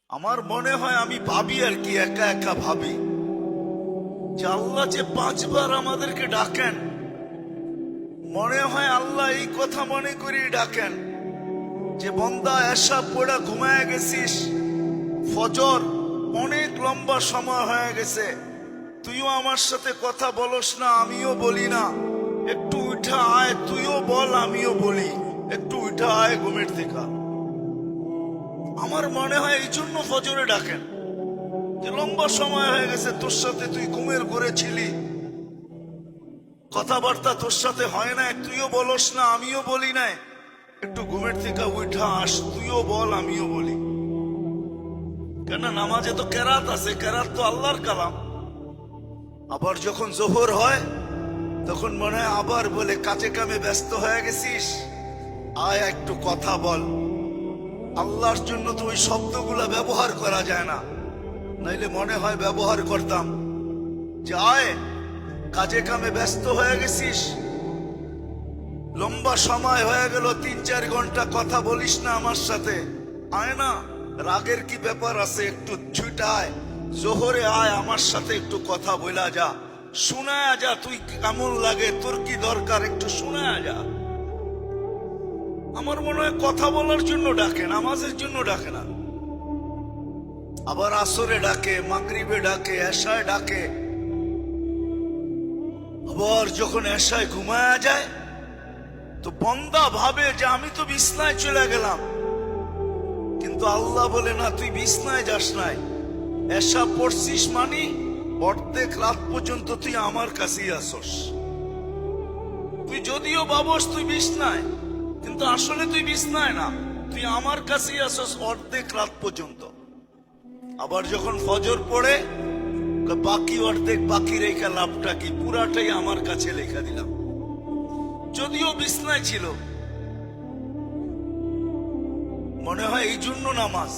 আমার মনে হয় আমি ভাবি আর কি, একা একা ভাবি যে আল্লাহ যে 5 বার আমাদেরকে ডাকেন, মনে হয় আল্লাহ এই কথা মনে করি ডাকেন যে বন্দা এসা পড়া ঘুমায় গেছিস, ফজর অনেক লম্বা সময় হয়ে গেছে, তুইও আমার সাথে কথা বলস না, আমিও বলি না, একটু উঠা আয়, তুইও বল আমিও বলি, একটু উঠা আয় ঘুমের থেকে। আমার মনে হয় এই জন্য ফজরে ডাকেন যে লম্বা সময় হয়ে গেছে, তোর সাথে তুই ঘুমের ঘরে ছিলি, কথাবার্তা তোর সাথে হয় না, তুইও বলস না আমিও বলি না, একটু ঘুমের থেকে উঠা আস, তুইও বল আমিও বলি। কেন নামাজে তো কেরাত আছে, কেরাত তো আল্লাহর কালাম। আবার যখন জোহর হয় তখন মনে হয় আবার বলে কাজে কামে ব্যস্ত হয়ে গেছিস, আয় একটু কথা বল। আল্লাহর জন্য তো ওই শব্দগুলা ব্যবহার করা যায় না, নাইলে মনে হয় ব্যবহার করতাম যে আয় কাজে কামে ব্যস্ত হয়ে গেছিস, লম্বা সময় হয়ে গেল, 3-4 ঘন্টা কথা বলিস না আমার সাথে, আয় না, রাগের কি ব্যাপার আছে, একটু ছুটায় জোহরে আয়, আমার সাথে একটু কথা বলা যা, শোনায় যা, তুই কেমন লাগে, তোর কি দরকার, একটু শোনায় যা। আমার মনে হয় কথা বলার জন্য ডাকে, নামাজের জন্য ডাকে না। আবার আসরে ডাকে, মাগরিবে ডাকে, এশায় ডাকে। আবার যখন এশায় ঘুমায়া যায় তো বন্দা ভাবে যে আমি তো বিছনায় চলে গেলাম, কিন্তু আল্লাহ বলে না, তুই বিছনায় যাস নাই, এশা পড়ছিস মানে অর্ধেক রাত পর্যন্ত তুই আমার কাছেই আসস। তুই যদিও ভাবস তুই বিছনায়, কিন্তু আসলে তুই বিছনায় না, তুই আমার কাছেই আসস অর্ধেক রাত পর্যন্ত। আবার যখন ফজর পড়ে বাকি অর্ধেক বাকি রেখা লাভটা কি, পুরাটাই আমার কাছে লেখা দিলাম, যদিও বিছনায় ছিল। মনে হয় এই জন্য নামাজ।